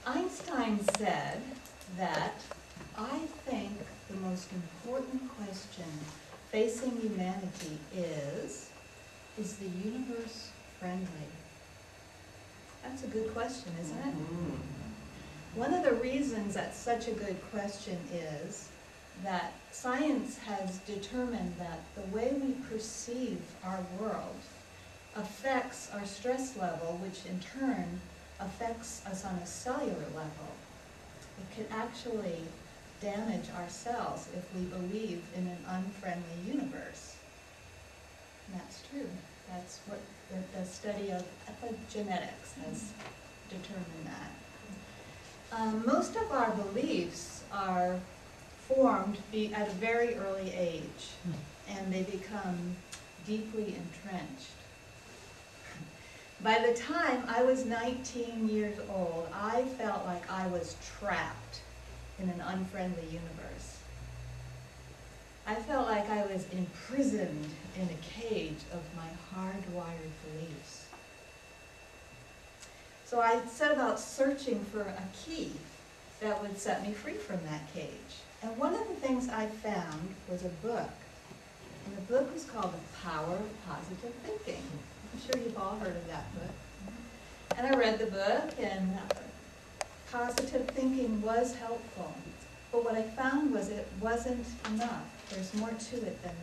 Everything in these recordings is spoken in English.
Einstein said that I think the most important question facing humanity is the universe friendly? That's a good question, isn't it? One of the reasons that's such a good question is that science has determined that the way we perceive our world affects our stress level, which in turn affects us on a cellular level. It can actually damage our cells if we believe in an unfriendly universe. And that's true. That's what the study of epigenetics has determined that. Most of our beliefs are formed at a very early age, and they become deeply entrenched. By the time I was 19 years old, I felt like I was trapped in an unfriendly universe. I felt like I was imprisoned in a cage of my hardwired beliefs. So I set about searching for a key that would set me free from that cage. And one of the things I found was a book. And the book was called The Power of Positive Thinking. I'm sure you've all heard of that book. And I read the book, and positive thinking was helpful. But what I found was it wasn't enough. There's more to it than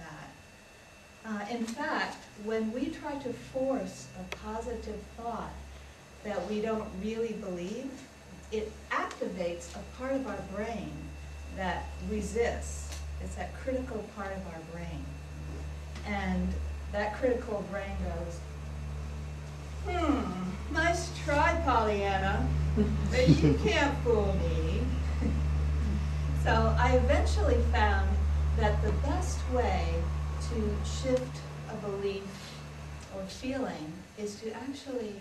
that. In fact, when we try to force a positive thought that we don't really believe, it activates a part of our brain that resists. It's that critical part of our brain. And that critical brain goes, nice try, Pollyanna, but you can't fool me. So I eventually found that the best way to shift a belief or feeling is to actually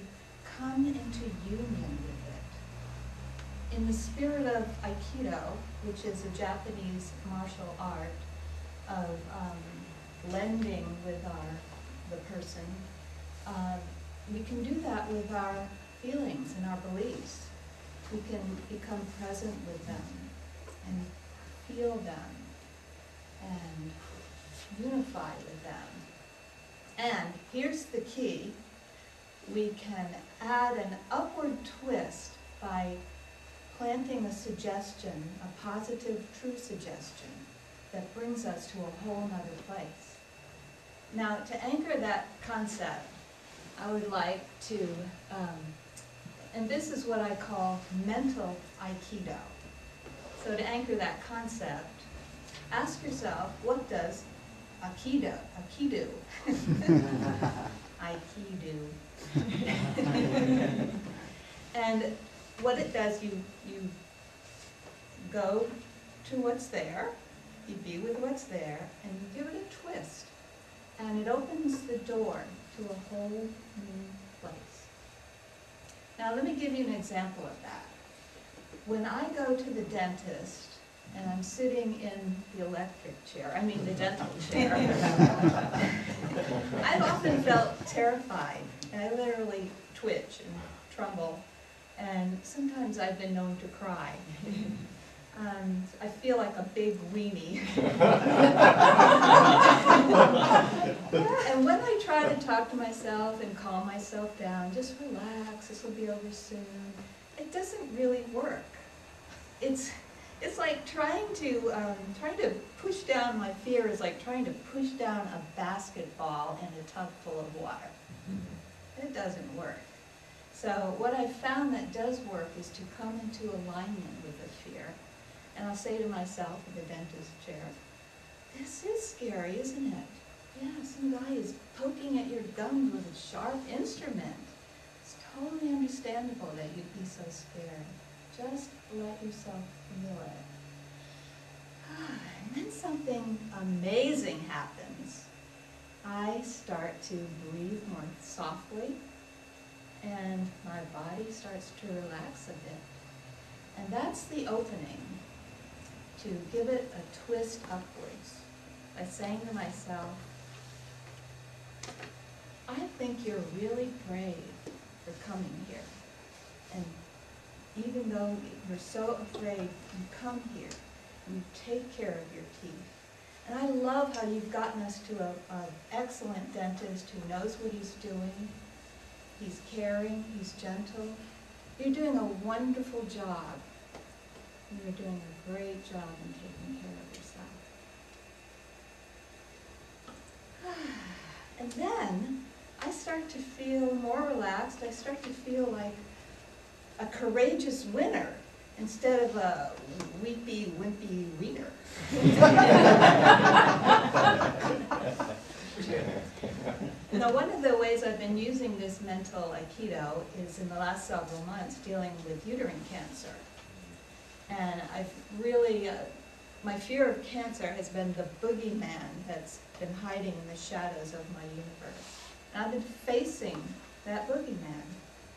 come into union with it. In the spirit of Aikido, which is a Japanese martial art of blending with the person, we can do that with our feelings and our beliefs. We can become present with them and feel them and unify with them. And here's the key. We can add an upward twist by planting a suggestion, a positive, true suggestion that brings us to a whole nother place. Now, to anchor that concept, I would like to, and this is what I call mental Aikido. So to anchor that concept, ask yourself, what does Aikido, and what it does, you go to what's there, you be with what's there, and you give it a twist. And it opens the door to a whole new place. Now let me give you an example of that. When I go to the dentist and I'm sitting in the electric chair, I mean the dental chair, I've often felt terrified, and I literally twitch and tremble, and sometimes I've been known to cry. I feel like a big weenie. And when I try to talk to myself and calm myself down, just relax, this will be over soon, it doesn't really work. It's like trying to push down my fear is like trying to push down a basketball in a tub full of water. It doesn't work. So what I've found that does work is to come into alignment with the fear. And I'll say to myself in the dentist chair, this is scary, isn't it? Yeah, some guy is poking at your gums with a sharp instrument. It's totally understandable that you'd be so scared. Just let yourself feel it. And then something amazing happens. I start to breathe more softly, and my body starts to relax a bit. And that's the opening, to give it a twist upwards by saying to myself, I think you're really brave for coming here. And even though though you're so afraid, you come here and you take care of your teeth. And I love how you've gotten us to an excellent dentist who knows what he's doing. He's caring, he's gentle. You're doing a wonderful job. You're doing a great job in taking care of yourself. And then I start to feel more relaxed. I start to feel like a courageous winner instead of a weepy, wimpy wiener. Now, one of the ways I've been using this mental Aikido is in the last several months dealing with uterine cancer. And I've really, my fear of cancer has been the boogeyman that's been hiding in the shadows of my universe. And I've been facing that boogeyman.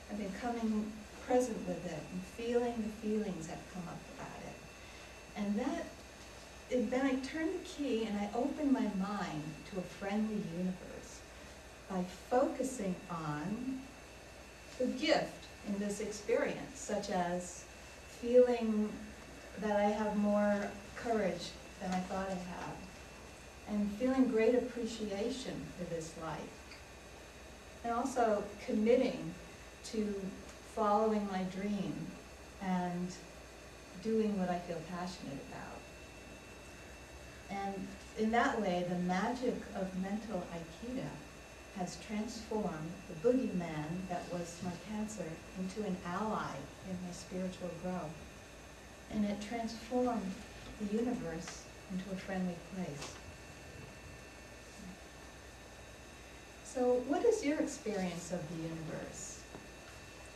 I've been coming present with it and feeling the feelings that come up about it. And then I turn the key and I open my mind to a friendly universe by focusing on the gift in this experience, such as feeling that I have more courage than I thought I had, and feeling great appreciation for this life, and also committing to following my dream and doing what I feel passionate about. And in that way, the magic of mental Aikido has transformed the boogeyman that was my cancer into an ally in my spiritual growth. And it transformed the universe into a friendly place. So what is your experience of the universe?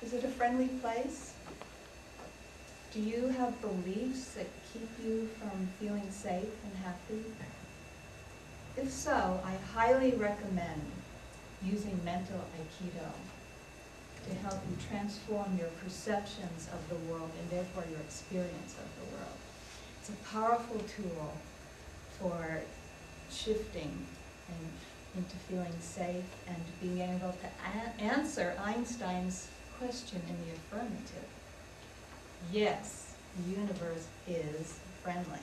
Is it a friendly place? Do you have beliefs that keep you from feeling safe and happy? If so, I highly recommend using mental Aikido to help you transform your perceptions of the world and therefore your experience of the world. It's a powerful tool for shifting into feeling safe and being able to answer Einstein's question in the affirmative. Yes, the universe is friendly.